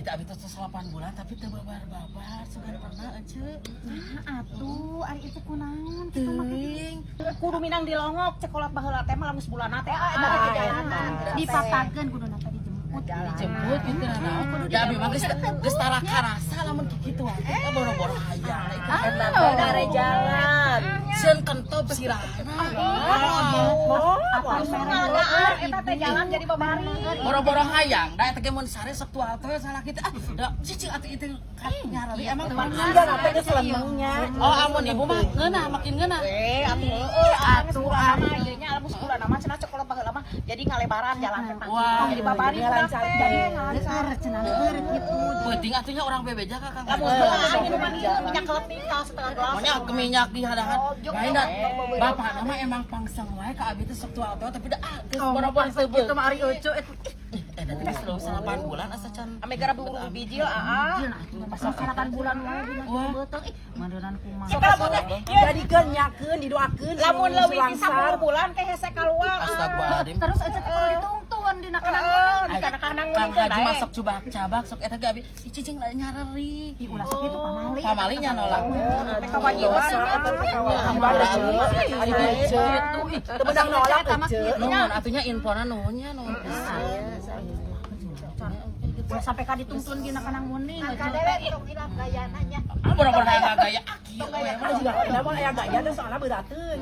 teh abi teh 8 bulan tapi teu babar-babar sugan pernah ece. Nah, atuh ari itu kunaon kitu mah Teuing. kudu minang dilongok cekolat baheula teh mah lamun sebulanna teh eta perjalanan dipatakeun kuduna teh dijemput Dijemput gitu naon. Da abi mah geus tara karasa lamun kitu teh boro-boro hayang Eta teh dare jalan. Sieun kentop sirahna. ngalagaan eta teh jalan jadi babari Boro-boro hayang da eta ge mun sare sok tua teh salah kitu da cicing atuh itu nyarali emang Enggak nate geus lenengnya. Oh amun ibu mah ngeunah makin ngeunah. atuh ama ieu nya lamun sebulan mah cenah cekolat baheula mah jadi ngalebaran jalan teh Wah. jadi babari lancar jadi lancar cenah beureut kitu Penting atunya orang bebeja ka Kang. lamun sebulan minuman ieu minyak keleutik setengah gelas Pokoknya ke minyak di hadahan. Lain da bapak nama emang pangsang wae ka abi teh sok tua tua tapi da geus boro-boro seubeuh. itu mah ari euceu Eta teh geus 8 bulan asa can. ame gara buru bijil pasal sarapan bulan wae dina beuteung maneunan kumaha Jadikeun nyakeun didoakeun. lamun leuwih ti 10 bulan teh hese kaluar Astagfirullahaladzim. terus aja teh ditungtuan dina kanang di kanang Kang Haji masuk cabak sok eta ge abi cicing la nyareri. ulah sok itu pamali Pamalinya nolak. teh kawajiban Teu beunang nolak ece. Nuhun atunya infona nuhunnya nuhun pisan. sampai ka dituntun dina kanang muning Kadewe tong ilang gayana nya. Boro-boro hayang gaya aki. Mana juga ada mah aya gaya teh soalna beurateun.